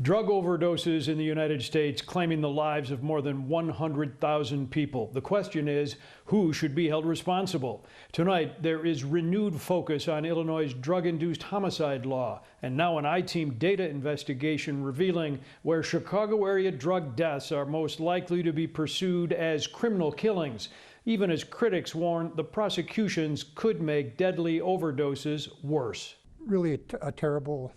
Drug overdoses in the United States claiming the lives of more than 100,000 people. The question is, who should be held responsible? Tonight, there is renewed focus on Illinois' drug-induced homicide law, and now an I-Team data investigation revealing where Chicago area drug deaths are most likely to be pursued as criminal killings, even as critics warn the prosecutions could make deadly overdoses worse. Really a terrible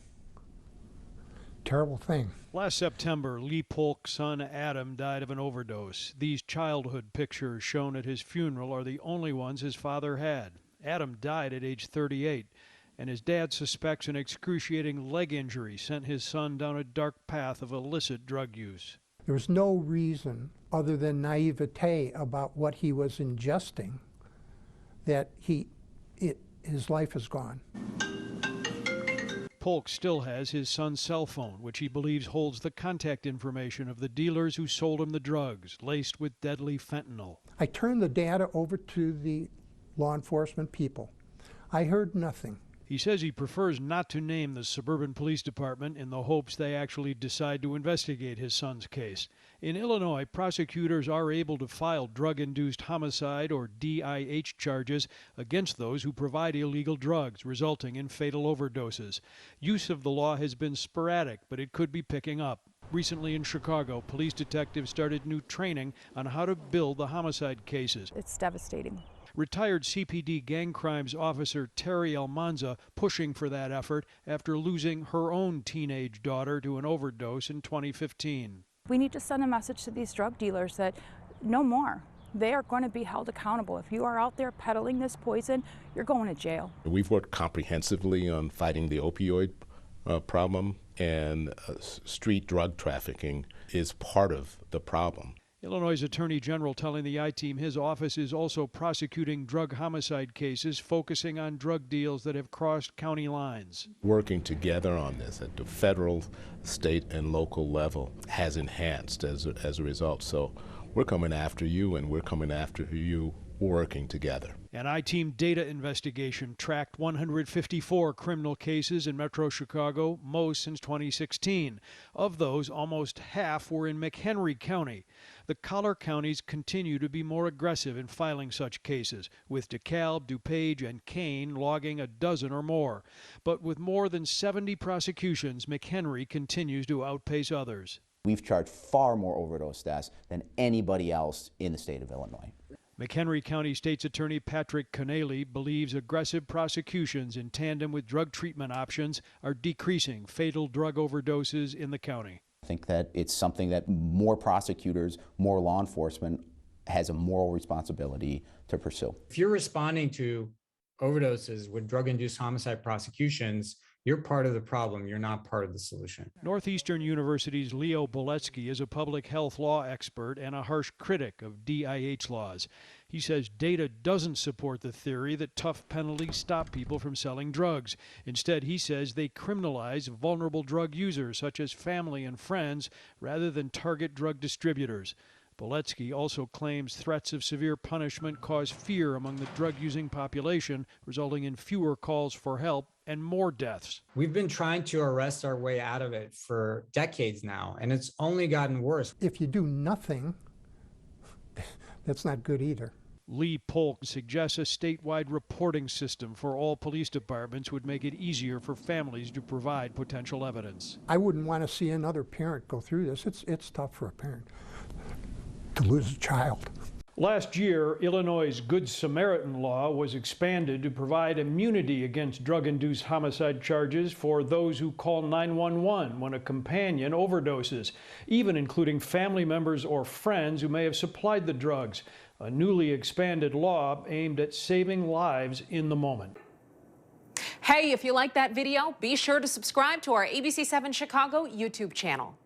thing. Last September, Lee Polk's son Adam died of an overdose. These childhood pictures shown at his funeral are the only ones his father had. Adam died at age 38, and his dad suspects an excruciating leg injury sent his son down a dark path of illicit drug use. There was no reason other than naivete about what he was ingesting that his life is gone. Polk still has his son's cell phone, which he believes holds the contact information of the dealers who sold him the drugs, laced with deadly fentanyl. I turned the data over to the law enforcement people. I heard nothing. He says he prefers not to name the suburban police department in the hopes they actually decide to investigate his son's case. In Illinois, prosecutors are able to file drug-induced homicide or DIH charges against those who provide illegal drugs, resulting in fatal overdoses. Use of the law has been sporadic, but it could be picking up. Recently in Chicago, police detectives started new training on how to build the homicide cases. It's devastating. Retired CPD gang crimes officer Terry Almanza pushing for that effort after losing her own teenage daughter to an overdose in 2015. We need to send a message to these drug dealers that no more. They are going to be held accountable. If you are out there peddling this poison, you're going to jail. We've worked comprehensively on fighting the opioid problem, and street drug trafficking is part of the problem. Illinois' Attorney General telling the I-Team his office is also prosecuting drug homicide cases focusing on drug deals that have crossed county lines. Working together on this at the federal, state, and local level has enhanced as a result. So we're coming after you, and we're coming after you working together. An I-Team data investigation tracked 154 criminal cases in Metro Chicago, most since 2016. Of those, almost half were in McHenry County. The collar counties continue to be more aggressive in filing such cases, with DeKalb, DuPage, and Kane logging a dozen or more. But with more than 70 prosecutions, McHenry continues to outpace others. We've charged far more overdose deaths than anybody else in the state of Illinois. McHenry County State's Attorney Patrick Connelly believes aggressive prosecutions in tandem with drug treatment options are decreasing fatal drug overdoses in the county. I think that it's something that more prosecutors, more law enforcement has a moral responsibility to pursue. If you're responding to overdoses with drug-induced homicide prosecutions, you're part of the problem. You're not part of the solution. Northeastern University's Leo Boletsky is a public health law expert and a harsh critic of DIH laws. He says data doesn't support the theory that tough penalties stop people from selling drugs. Instead, he says they criminalize vulnerable drug users, such as family and friends, rather than target drug distributors. Boletsky also claims threats of severe punishment cause fear among the drug-using population, resulting in fewer calls for help and more deaths. We've been trying to arrest our way out of it for decades now, and it's only gotten worse. If you do nothing, that's not good either. Lee Polk suggests a statewide reporting system for all police departments would make it easier for families to provide potential evidence. I wouldn't want to see another parent go through this. It's tough for a parent to lose a child. Last year, Illinois' Good Samaritan law was expanded to provide immunity against drug-induced homicide charges for those who call 911 when a companion overdoses, even including family members or friends who may have supplied the drugs. A newly expanded law aimed at saving lives in the moment. Hey, if you like that video, be sure to subscribe to our ABC7 Chicago YouTube channel.